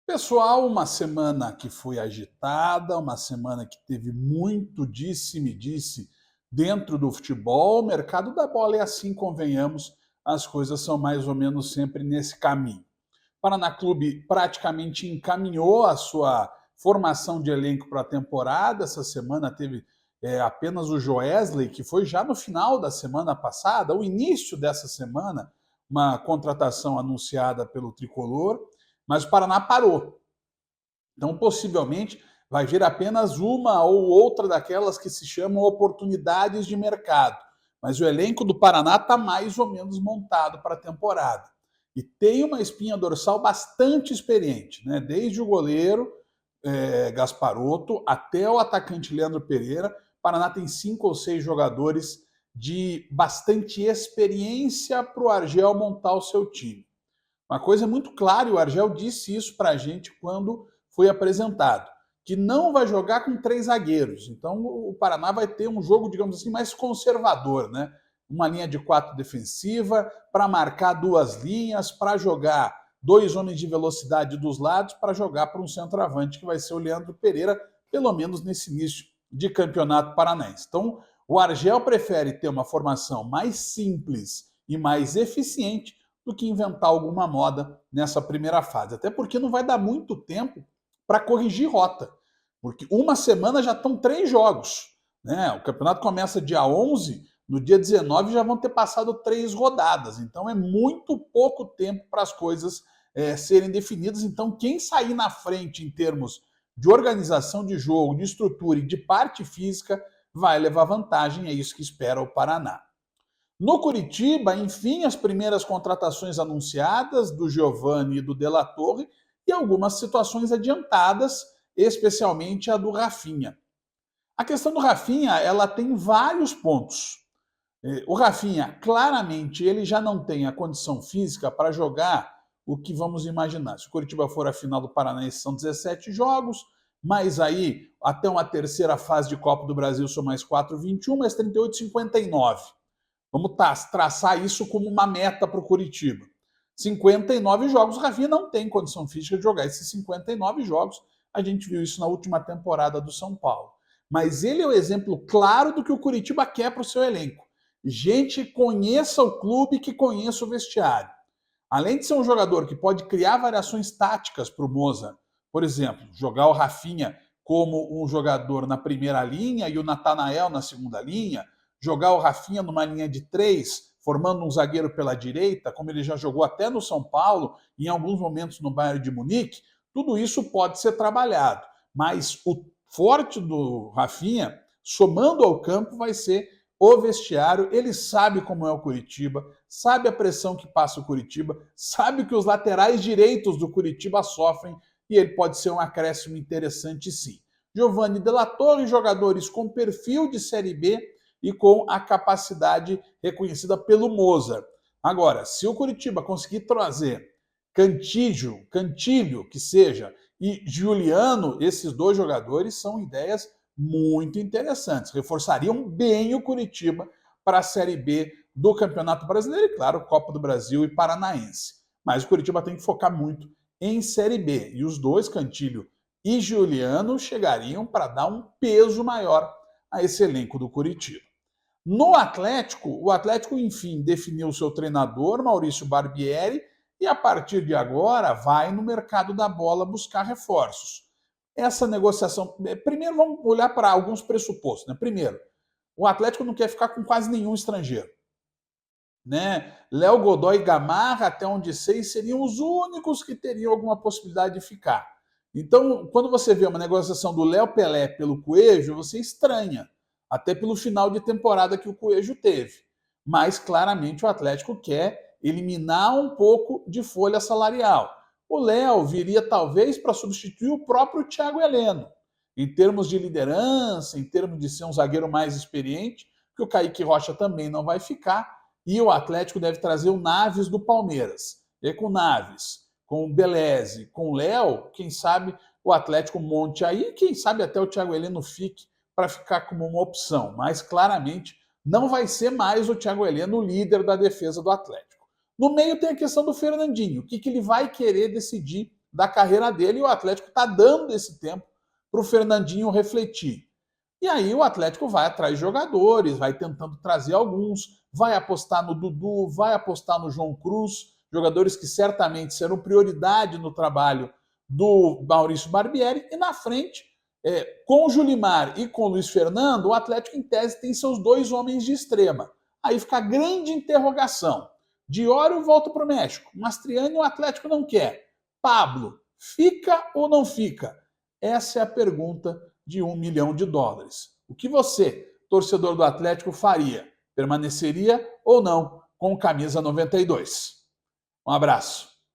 Pessoal, uma semana que foi agitada, uma semana que teve muito disse-me-disse dentro do futebol. O mercado da bola é assim, convenhamos, as coisas são mais ou menos sempre nesse caminho. O Paraná Clube praticamente encaminhou a sua formação de elenco para a temporada. Essa semana teve apenas o Joesley, que foi já no final da semana passada, o início dessa semana, uma contratação anunciada pelo Tricolor, mas o Paraná parou. Então, possivelmente, vai vir apenas uma ou outra daquelas que se chamam oportunidades de mercado. Mas o elenco do Paraná está mais ou menos montado para a temporada. E tem uma espinha dorsal bastante experiente, né? Desde o goleiro Gasparotto até o atacante Leandro Pereira. O Paraná tem 5 ou 6 jogadores de bastante experiência para o Argel montar o seu time. Uma coisa muito clara, e o Argel disse isso para a gente quando foi apresentado, que não vai jogar com 3 zagueiros. Então o Paraná vai ter um jogo, digamos assim, mais conservador, né? Uma linha de 4 defensiva, para marcar 2 linhas, para jogar 2 homens de velocidade dos lados, para jogar para um centroavante, que vai ser o Leandro Pereira, pelo menos nesse início de campeonato paranaense. Então o Argel prefere ter uma formação mais simples e mais eficiente do que inventar alguma moda nessa primeira fase. Até porque não vai dar muito tempo para corrigir rota. Porque uma semana já estão 3 jogos. Né? O campeonato começa dia 11, no dia 19 já vão ter passado 3 rodadas. Então é muito pouco tempo para as coisas serem definidas. Então quem sair na frente em termos de organização de jogo, de estrutura e de parte física vai levar vantagem. É isso que espera o Paraná. No Curitiba, enfim, as primeiras contratações anunciadas do Giovani e do De La Torre e algumas situações adiantadas, especialmente a do Rafinha. A questão do Rafinha, ela tem vários pontos. O Rafinha, claramente, ele já não tem a condição física para jogar o que vamos imaginar. Se o Curitiba for a final do Paranaense, são 17 jogos, mas aí, até uma terceira fase de Copa do Brasil, são mais 4, 21, mais 38, 59. Vamos traçar isso como uma meta para o Curitiba. 59 jogos, o Rafinha não tem condição física de jogar esses 59 jogos. A gente viu isso na última temporada do São Paulo. Mas ele é o exemplo claro do que o Curitiba quer para o seu elenco. Gente que conheça o clube, que conheça o vestiário. Além de ser um jogador que pode criar variações táticas para o Moza, por exemplo, jogar o Rafinha como um jogador na primeira linha e o Natanael na segunda linha, jogar o Rafinha numa linha de 3, formando um zagueiro pela direita, como ele já jogou até no São Paulo, em alguns momentos no Bayern de Munique, tudo isso pode ser trabalhado. Mas o forte do Rafinha, somando ao campo, vai ser o vestiário. Ele sabe como é o Curitiba, sabe a pressão que passa o Curitiba, sabe que os laterais direitos do Curitiba sofrem e ele pode ser um acréscimo interessante, sim. Giovani De La Torre, jogadores com perfil de Série B e com a capacidade reconhecida pelo Mozart. Agora, se o Curitiba conseguir trazer Cantilho, que seja, e Juliano, esses 2 jogadores são ideias muito interessantes. Reforçariam bem o Curitiba para a Série B do Campeonato Brasileiro e, claro, Copa do Brasil e Paranaense. Mas o Curitiba tem que focar muito em Série B. E os 2, Cantilho e Juliano, chegariam para dar um peso maior a esse elenco do Curitiba. No Atlético, o Atlético, enfim, definiu o seu treinador, Maurício Barbieri, e a partir de agora vai no mercado da bola buscar reforços. Essa negociação. Primeiro, vamos olhar para alguns pressupostos. Né? Primeiro, o Atlético não quer ficar com quase nenhum estrangeiro. Né? Léo Godoy e Gamarra, até onde sei, seriam os únicos que teriam alguma possibilidade de ficar. Então, quando você vê uma negociação do Léo Pelé pelo Coelho, você estranha, até pelo final de temporada que o Coelho teve. Mas, claramente, o Atlético quer eliminar um pouco de folha salarial. O Léo viria, talvez, para substituir o próprio Thiago Heleno, em termos de liderança, em termos de ser um zagueiro mais experiente, que o Kaique Rocha também não vai ficar. E o Atlético deve trazer o Naves do Palmeiras. E aí, com o Naves, com o Beleze, com o Léo, quem sabe o Atlético monte aí, quem sabe até o Thiago Heleno fique para ficar como uma opção. Mas claramente não vai ser mais o Thiago Heleno o líder da defesa do Atlético. No meio tem a questão do Fernandinho. O que ele vai querer decidir da carreira dele, e o Atlético está dando esse tempo para o Fernandinho refletir. E aí o Atlético vai atrás de jogadores, vai tentando trazer alguns, vai apostar no Dudu, vai apostar no João Cruz, jogadores que certamente serão prioridade no trabalho do Maurício Barbieri, e na frente, com o Julimar e com o Luiz Fernando, o Atlético, em tese, tem seus dois homens de extrema. Aí fica a grande interrogação. Diório volta para o México, Mastriani o Atlético não quer. Pablo, fica ou não fica? Essa é a pergunta de $1 milhão. O que você, torcedor do Atlético, faria? Permaneceria ou não com camisa 92? Um abraço.